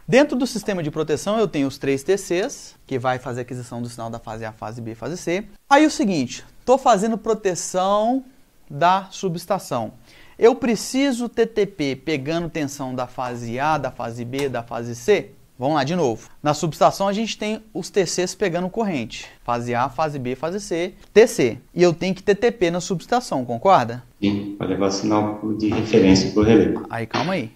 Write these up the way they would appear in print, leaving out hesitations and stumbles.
Dentro do sistema de proteção eu tenho os 3 TCs, que vai fazer a aquisição do sinal da fase A, fase B e fase C. Aí o seguinte, estou fazendo proteção da subestação. Eu preciso ter TP pegando tensão da fase A, da fase B, da fase C? Vamos lá de novo. Na subestação a gente tem os TCs pegando corrente. Fase A, fase B, fase C, TC. E eu tenho que ter TP na subestação, concorda? Sim, para levar sinal de referência para o relé. Aí calma aí.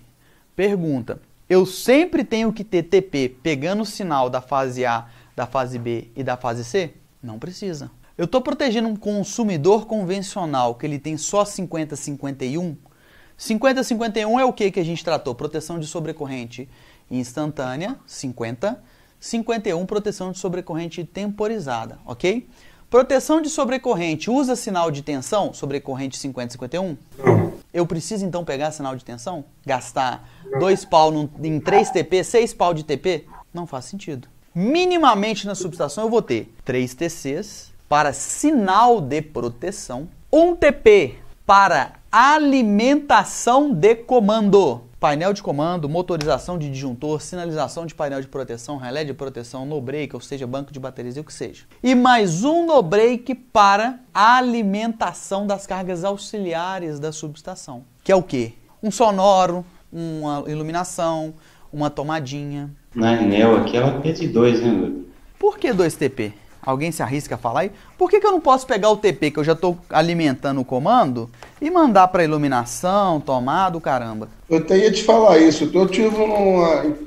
Pergunta. Eu sempre tenho que ter TP pegando o sinal da fase A, da fase B e da fase C? Não precisa. Eu estou protegendo um consumidor convencional que ele tem só 50-51. 50-51 é o que a gente tratou? Proteção de sobrecorrente instantânea, 50. 51, proteção de sobrecorrente temporizada, ok? Proteção de sobrecorrente usa sinal de tensão, sobrecorrente 50-51? Não. Eu preciso então pegar sinal de tensão? Gastar 2 pau em 3 TP, 6 pau de TP? Não faz sentido. Minimamente na subestação eu vou ter 3 TCs para sinal de proteção, 1 TP para alimentação de comando, painel de comando, motorização de disjuntor, sinalização de painel de proteção, relé de proteção, no break, ou seja, banco de baterias e o que seja. E mais um no break para alimentação das cargas auxiliares da subestação, que é o quê? Um sonoro, uma iluminação, uma tomadinha. Na Enel aqui ela pede 2, né, Luiz? Por que 2 TP? Alguém se arrisca a falar aí? Por que eu não posso pegar o TP que eu já estou alimentando o comando e mandar para iluminação, tomada, caramba? Eu até ia te falar isso. Eu tive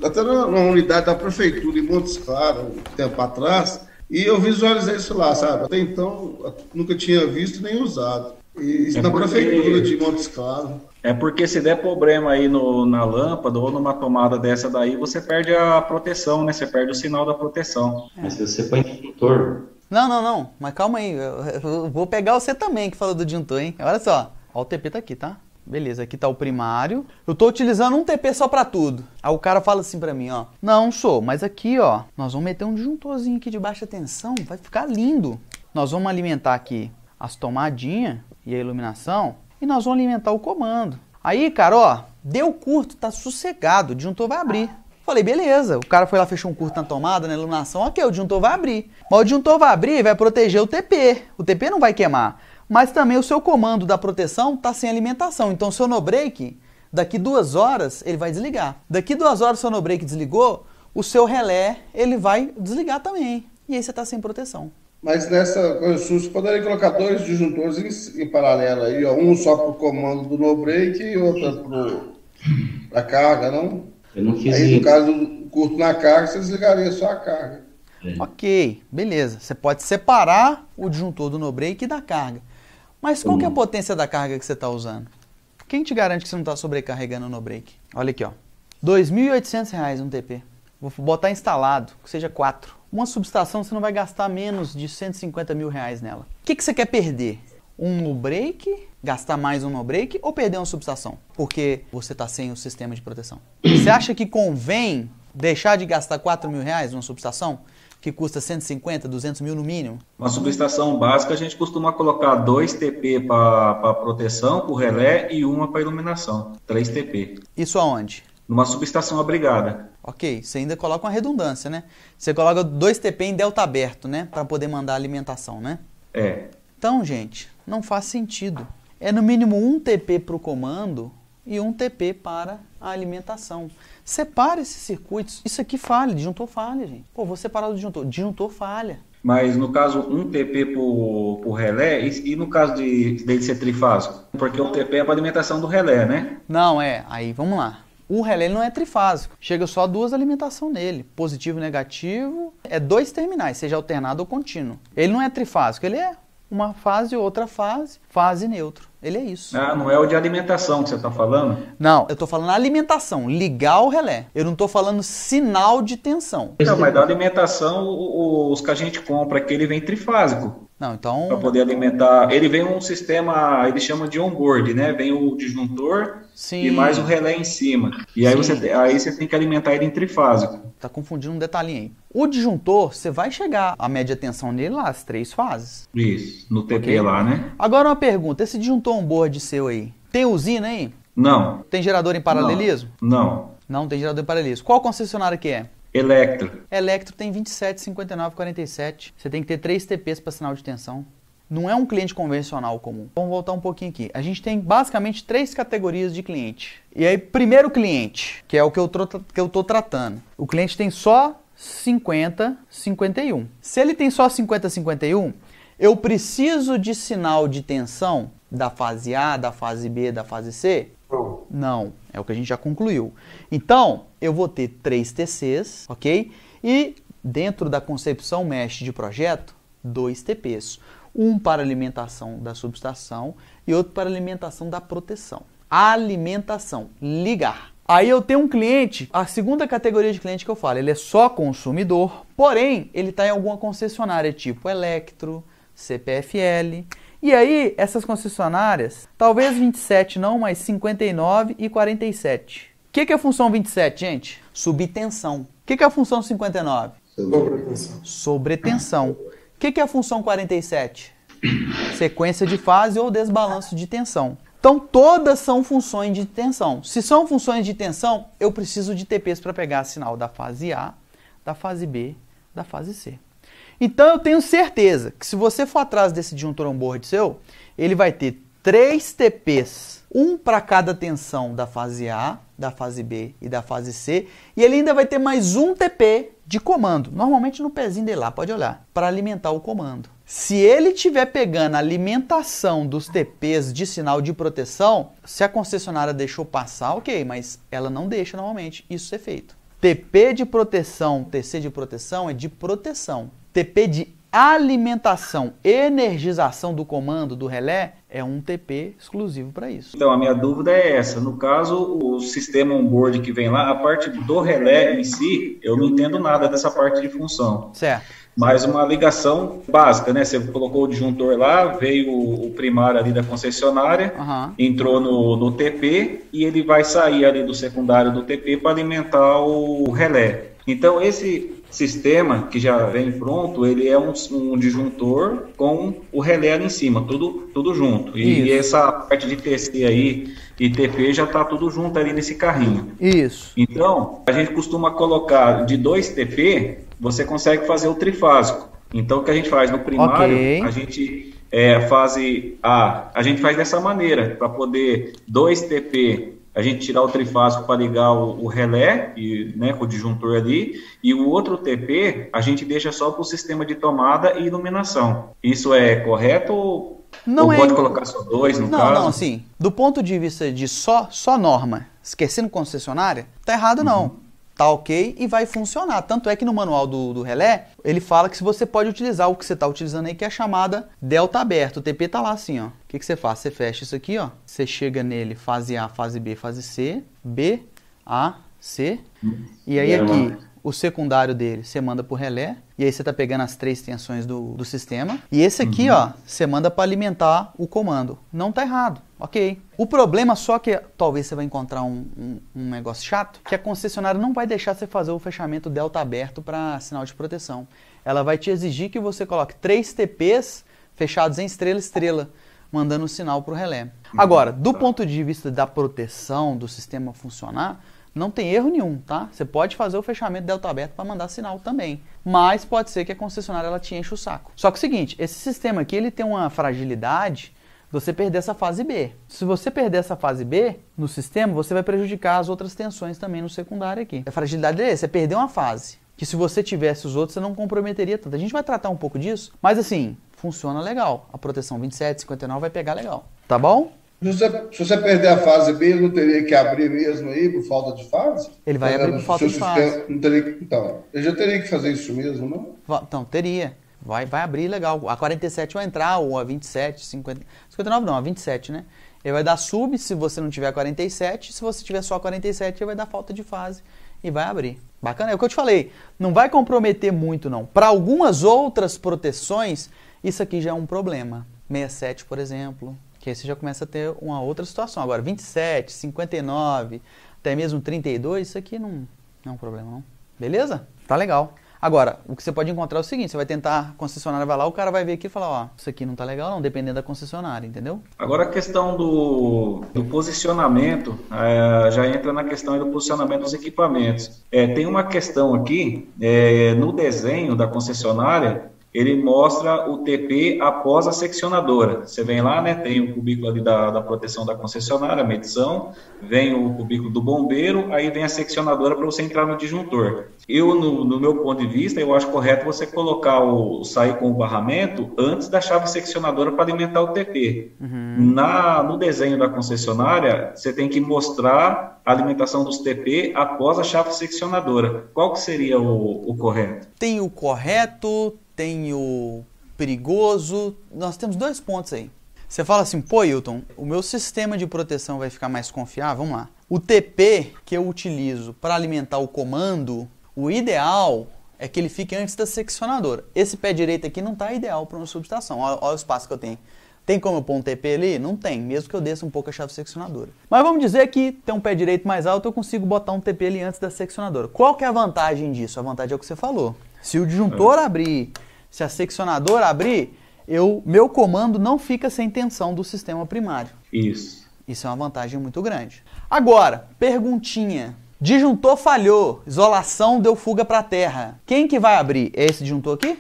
até numa unidade da prefeitura em Montes Claros, um tempo atrás, e eu visualizei isso lá, sabe? Até então, nunca tinha visto nem usado. E isso na prefeitura de Montes Claros. É porque se der problema aí na lâmpada ou numa tomada dessa daí, você perde a proteção, né? Você perde o sinal da proteção. Mas se você põe disjuntor... Não. Mas calma aí. Eu vou pegar você também que falou do disjuntor, hein? Olha só. Ó, o TP tá aqui, tá? Beleza, aqui tá o primário. Eu tô utilizando um TP só pra tudo. Aí o cara fala assim pra mim, ó. Não, mas aqui, ó, nós vamos meter um disjuntorzinho aqui de baixa tensão. Vai ficar lindo. Nós vamos alimentar aqui as tomadinhas e a iluminação. E nós vamos alimentar o comando. Aí, cara, ó, deu curto, tá sossegado, o disjuntor vai abrir. Falei, beleza. O cara foi lá, fechou um curto na tomada, na iluminação, ok, o disjuntor vai abrir. Mas o disjuntor vai abrir e vai proteger o TP. O TP não vai queimar. Mas também o seu comando da proteção tá sem alimentação. Então, o seu no-break, daqui 2 horas, ele vai desligar. Daqui 2 horas, o seu no-break desligou, o seu relé, ele vai desligar também. E aí você tá sem proteção. Mas nessa consulta, poderia colocar 2 disjuntores em paralelo aí, ó, um só para o comando do no-break e outro para a carga, não? Eu não fiz aí, isso. No caso do curto na carga, você desligaria só a carga. É. Ok, beleza. Você pode separar o disjuntor do no-break e da carga. Mas qual que é a potência da carga que você está usando? Quem te garante que você não está sobrecarregando o no-break? Olha aqui, ó. R$ 2.800 um TP. Vou botar instalado, que seja 4. Uma subestação você não vai gastar menos de R$150 mil nela. O que você quer perder? Um no-break, gastar mais um no-break ou perder uma subestação? Porque você está sem o sistema de proteção. Você acha que convém deixar de gastar R$4 mil numa subestação que custa 150, 200 mil no mínimo? Uma subestação básica a gente costuma colocar 2 TP para proteção, para o relé e uma para iluminação. 3 TP. Isso aonde? Numa subestação abrigada. Ok, você ainda coloca uma redundância, né? Você coloca 2 TP em delta aberto, né? Para poder mandar alimentação, né? É. Então, gente, não faz sentido. É no mínimo 1 TP para o comando e 1 TP para a alimentação. Separe esses circuitos. Isso aqui falha, disjuntor falha, gente. Pô, vou separar o disjuntor. Disjuntor falha. Mas no caso, 1 TP pro relé, e no caso dele ser trifásico? Porque o TP é para alimentação do relé, né? Não, aí vamos lá. O relé não é trifásico, chega só 2 alimentações nele, positivo e negativo, é 2 terminais, seja alternado ou contínuo. Ele não é trifásico, ele é uma fase, outra fase, fase neutro, ele é isso. Ah, não é o de alimentação que você está falando? Não, eu estou falando alimentação, ligar o relé, eu não estou falando sinal de tensão. Não, mas da alimentação, os que a gente compra aqui, ele vem trifásico. Não, então... Para poder alimentar, ele vem um sistema, ele chama de on-board, né? Vem o disjuntor Sim. E mais o relé em cima. E aí você tem que alimentar ele em trifásico. Tá confundindo um detalhinho aí. O disjuntor, você vai chegar a média tensão nele lá, as 3 fases. Isso, no TP Okay? lá, né? Agora uma pergunta, esse disjuntor on-board seu aí, tem usina aí? Não. Tem gerador em paralelismo? Não. Não tem gerador em paralelismo. Qual concessionária que é? Electro. Electro tem 27, 59, 47. Você tem que ter 3 TPs para sinal de tensão. Não é um cliente convencional comum. Vamos voltar um pouquinho aqui. A gente tem basicamente 3 categorias de cliente. E aí, primeiro cliente, que é o que eu estou tratando. O cliente tem só 50, 51. Se ele tem só 50, 51, eu preciso de sinal de tensão da fase A, da fase B, da fase C? Não, é o que a gente já concluiu. Então, eu vou ter 3 TCs, ok? E dentro da concepção mesh de projeto, 2 TPs. Um para alimentação da subestação e outro para alimentação da proteção. Alimentação, ligar. Aí eu tenho um cliente, a segunda categoria de cliente que eu falo, ele é só consumidor, porém ele está em alguma concessionária tipo Electro, CPFL. E aí, essas concessionárias, talvez 27 não, mas 59 e 47. O que é a função 27, gente? Subtensão. O que é a função 59? Sobretensão. Sobretensão. O que é a função 47? Sequência de fase ou desbalanço de tensão. Então, todas são funções de tensão. Se são funções de tensão, eu preciso de TPs para pegar sinal da fase A, da fase B, da fase C. Então, eu tenho certeza que se você for atrás desse disjuntor on-board seu, ele vai ter 3 TPs, um para cada tensão da fase A, da fase B e da fase C, e ele ainda vai ter mais um TP de comando, normalmente no pezinho dele lá, pode olhar, para alimentar o comando. Se ele estiver pegando a alimentação dos TPs de sinal de proteção, se a concessionária deixou passar, ok, mas ela não deixa normalmente isso ser feito. TP de proteção, TC de proteção é de proteção. TP de alimentação, energização do comando do relé é um TP exclusivo para isso. Então, a minha dúvida é essa. No caso, o sistema on-board que vem lá, a parte do relé em si, eu não entendo nada dessa parte de função. Certo. Mas uma ligação básica, né? Você colocou o disjuntor lá, veio o primário ali da concessionária, entrou no TP e ele vai sair ali do secundário do TP para alimentar o relé. Então, esse sistema que já vem pronto, ele é um disjuntor com o relé ali em cima, tudo junto. E essa parte de TC aí e TP já está tudo junto ali nesse carrinho. Isso. Então, a gente costuma colocar de 2 TP, você consegue fazer o trifásico. Então, o que a gente faz no primário, a gente fase A, a gente faz dessa maneira, para poder 2 TP, a gente tirar o trifásico para ligar o relé, com o disjuntor ali, e o outro TP a gente deixa só para o sistema de tomada e iluminação. Isso é correto? Não ou pode colocar só 2 no caso? Não, assim, do ponto de vista de só norma, esquecendo concessionária, tá errado não. Tá ok e vai funcionar. Tanto é que no manual do relé, ele fala que você pode utilizar o que você está utilizando aí, que é a chamada delta aberto. O TP tá lá assim, ó. O que você faz? Você fecha isso aqui, ó. Você chega nele, fase A, fase B, fase C, B, A, C. E aí aqui, o secundário dele, você manda pro relé. E aí você tá pegando as 3 tensões do sistema. E esse aqui, ó, você manda para alimentar o comando. Não tá errado, ok. O problema só que talvez você vai encontrar um negócio chato, que a concessionária não vai deixar você fazer o fechamento delta aberto para sinal de proteção. Ela vai te exigir que você coloque 3 TPs fechados em estrela, mandando o sinal pro relé. Agora, do ponto de vista da proteção do sistema funcionar, não tem erro nenhum, tá? Você pode fazer o fechamento delta aberto para mandar sinal também. Mas pode ser que a concessionária ela te enche o saco. Só que é o seguinte, esse sistema aqui ele tem uma fragilidade de você perder essa fase B. Se você perder essa fase B no sistema, você vai prejudicar as outras tensões também no secundário aqui. A fragilidade é essa, é perder uma fase. Que se você tivesse os outros, você não comprometeria tanto. A gente vai tratar um pouco disso, mas assim, funciona legal. A proteção 27, 59 vai pegar legal. Tá bom? Se você perder a fase B, ele não teria que abrir mesmo aí por falta de fase? Ele vai abrir por falta de fase. Não teria, então, ele já teria que fazer isso mesmo, não? Então, teria. Vai abrir legal. A 47 vai entrar, ou a 27, 50... 59 não, a 27, né? Ele vai dar sub se você não tiver 47, se você tiver só 47, ele vai dar falta de fase e vai abrir. Bacana? É o que eu te falei. Não vai comprometer muito, não. Para algumas outras proteções, isso aqui já é um problema. 67, por exemplo... que aí você já começa a ter uma outra situação. Agora, 27, 59, até mesmo 32, isso aqui não é um problema, não. Beleza? Tá legal. Agora, o que você pode encontrar é o seguinte, você vai tentar, a concessionária vai lá, o cara vai ver aqui e falar, ó, isso aqui não tá legal não, dependendo da concessionária, entendeu? Agora a questão do posicionamento, já entra na questão do posicionamento dos equipamentos. Tem uma questão aqui, no desenho da concessionária, ele mostra o TP após a seccionadora. Você vem lá, né, tem o cubículo ali da proteção da concessionária, a medição, vem o cubículo do bombeiro, aí vem a seccionadora para você entrar no disjuntor. Eu, no meu ponto de vista, eu acho correto você colocar sair com o barramento antes da chave seccionadora para alimentar o TP. No desenho da concessionária, você tem que mostrar a alimentação dos TP após a chave seccionadora. Qual que seria o correto? Tem o correto, tem o perigoso, nós temos 2 pontos aí. Você fala assim, pô, Hilton, o meu sistema de proteção vai ficar mais confiável? Vamos lá. O TP que eu utilizo para alimentar o comando, o ideal é que ele fique antes da seccionadora. Esse pé direito aqui não está ideal para uma subestação. Olha o espaço que eu tenho. Tem como eu pôr um TP ali? Não tem, mesmo que eu desça um pouco a chave seccionadora. Mas vamos dizer que tem um pé direito mais alto, eu consigo botar um TP ali antes da seccionadora. Qual que é a vantagem disso? A vantagem é o que você falou. Se o disjuntor abrir, se a seccionadora abrir, meu comando não fica sem tensão do sistema primário. Isso. Isso é uma vantagem muito grande. Agora, perguntinha. Disjuntor falhou, isolação deu fuga para a terra. Quem que vai abrir? É esse disjuntor aqui?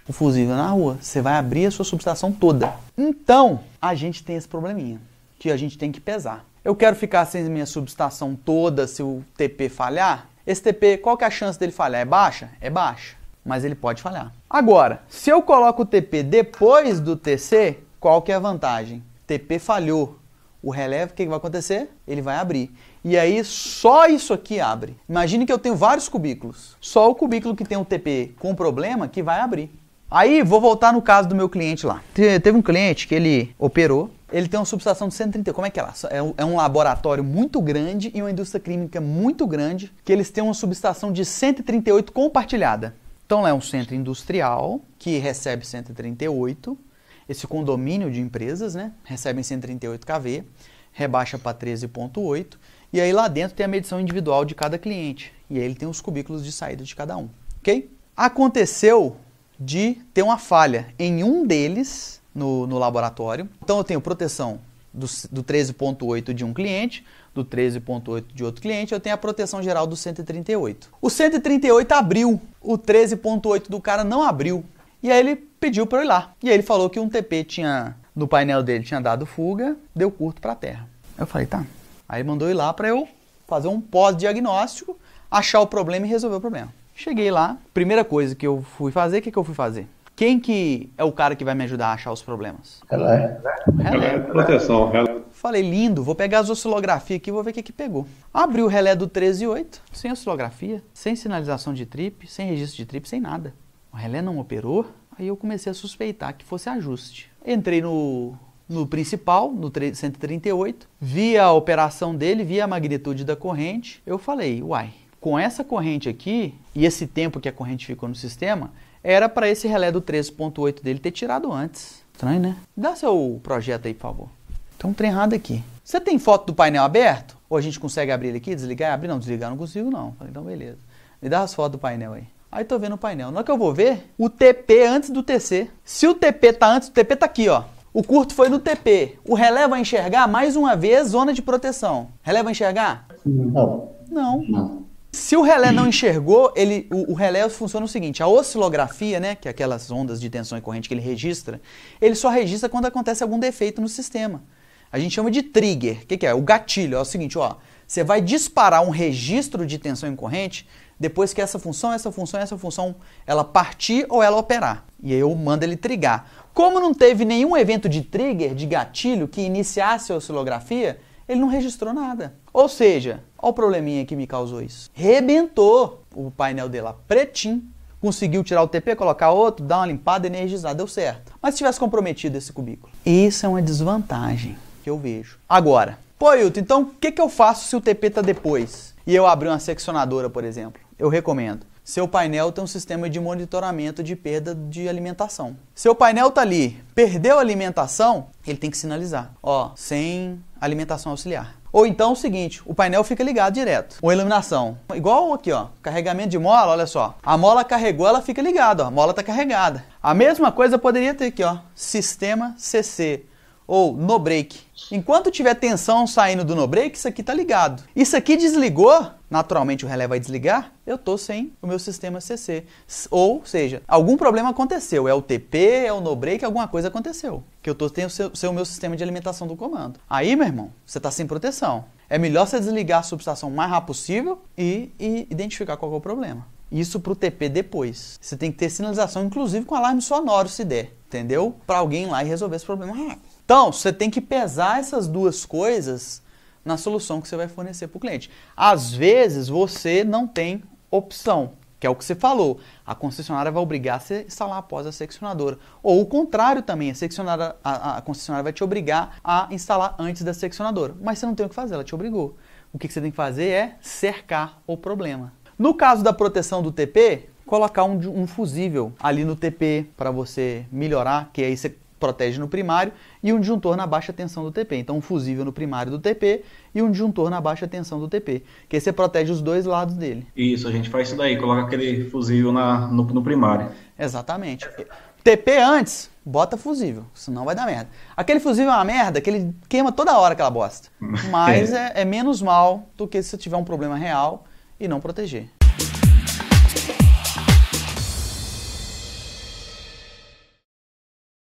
O fusível na rua. Você vai abrir a sua subestação toda. Então, a gente tem esse probleminha, que a gente tem que pesar. Eu quero ficar sem minha subestação toda se o TP falhar? Esse TP, qual que é a chance dele falhar? É baixa? É baixa. Mas ele pode falhar. Agora, se eu coloco o TP depois do TC, qual que é a vantagem? TP falhou. O relevo, o que vai acontecer? Ele vai abrir. E aí, só isso aqui abre. Imagine que eu tenho vários cubículos. Só o cubículo que tem um TP com problema que vai abrir. Aí, vou voltar no caso do meu cliente lá. Teve um cliente que ele operou. Ele tem uma subestação de 130. Como é que é lá? É um laboratório muito grande e uma indústria química muito grande, que eles têm uma subestação de 138 compartilhada. Então, lá é um centro industrial que recebe 138. Esse condomínio de empresas, né, recebem 138 kV, rebaixa para 13.8. E aí lá dentro tem a medição individual de cada cliente. E aí ele tem os cubículos de saída de cada um. Ok? Aconteceu de ter uma falha em um deles no laboratório. Então eu tenho proteção do 13.8 de um cliente, do 13.8 de outro cliente, eu tenho a proteção geral do 138. O 138 abriu, o 13.8 do cara não abriu. E aí ele pediu para eu ir lá. E aí ele falou que um TP no painel dele tinha dado fuga, deu curto para a terra. Eu falei, tá. Aí ele mandou ir lá para eu fazer um pós-diagnóstico, achar o problema e resolver o problema. Cheguei lá, primeira coisa que eu fui fazer, o que eu fui fazer? Quem que é o cara que vai me ajudar a achar os problemas? Relé. Proteção, relé. Falei, lindo, vou pegar as oscilografias aqui e vou ver o que pegou. Abri o relé do 13.8, sem oscilografia, sem sinalização de trip, sem registro de trip, sem nada. O relé não operou, aí eu comecei a suspeitar que fosse ajuste. Entrei no principal, no 138, vi a operação dele, vi a magnitude da corrente. Eu falei, uai, com essa corrente aqui e esse tempo que a corrente ficou no sistema, era para esse relé do 13.8 dele ter tirado antes. Estranho, né? Dá seu projeto aí, por favor. Tem um trem errado aqui. Você tem foto do painel aberto? Ou a gente consegue abrir ele aqui, desligar e abrir? Não, desligar não consigo não. Falei, então beleza. Me dá as fotos do painel aí. Aí tô vendo o painel. Na hora que eu vou ver, o TP antes do TC. Se o TP tá antes, o TP tá aqui, ó. O curto foi no TP. O relé vai enxergar, mais uma vez, zona de proteção. Relé vai enxergar? Não. Não. Se o relé não enxergou, o relé funciona o seguinte, a oscilografia, né, que é aquelas ondas de tensão e corrente que ele registra, ele só registra quando acontece algum defeito no sistema. A gente chama de trigger. O que é? O gatilho. É o seguinte, ó, você vai disparar um registro de tensão e corrente depois que essa função, ela partir ou ela operar. E aí eu mando ele trigar. Como não teve nenhum evento de trigger, de gatilho, que iniciasse a oscilografia, ele não registrou nada. Ou seja, olha o probleminha que me causou isso. Rebentou o painel dele lá, pretinho. Conseguiu tirar o TP, colocar outro, dar uma limpada, energizar, deu certo. Mas se tivesse comprometido esse cubículo? Isso é uma desvantagem que eu vejo. Agora, pô, Hilton, então o que eu faço se o TP está depois? E eu abrir uma seccionadora, por exemplo? Eu recomendo. seu painel tem um sistema de monitoramento de perda de alimentação. Seu painel tá ali, perdeu a alimentação, ele tem que sinalizar, ó, sem alimentação auxiliar. Ou então o seguinte, o painel fica ligado direto. Ou iluminação. Igual aqui, ó, carregamento de mola, olha só. A mola carregou, ela fica ligada, ó, a mola tá carregada. A mesma coisa poderia ter aqui, ó, sistema CC ou no break. Enquanto tiver tensão saindo do no break, isso aqui tá ligado. Isso aqui desligou, naturalmente o relé vai desligar, eu tô sem o meu sistema CC. Ou seja, algum problema aconteceu, é o TP, é o no break, alguma coisa aconteceu. Que eu tô sem o meu sistema de alimentação do comando. Aí, meu irmão, você tá sem proteção. É melhor você desligar a subestação o mais rápido possível e identificar qual é o problema. Isso pro TP depois. Você tem que ter sinalização, inclusive com alarme sonoro, se der, entendeu? Para alguém ir lá e resolver esse problema rápido. Então, você tem que pesar essas duas coisas na solução que você vai fornecer para o cliente. Às vezes, você não tem opção, que é o que você falou. A concessionária vai obrigar você a instalar após a seccionadora. Ou o contrário também, a concessionária vai te obrigar a instalar antes da seccionadora. Mas você não tem o que fazer, ela te obrigou. O que você tem que fazer é cercar o problema. No caso da proteção do TP, colocar um fusível ali no TP para você melhorar, que aí você protege no primário, e um disjuntor na baixa tensão do TP. Então, um fusível no primário do TP e um disjuntor na baixa tensão do TP. Que aí você protege os dois lados dele. Isso, a gente faz isso daí, coloca aquele fusível no primário. Exatamente. TP antes, bota fusível, senão vai dar merda. Aquele fusível é uma merda, que ele queima toda hora aquela bosta. Mas é menos mal do que se tiver um problema real e não proteger.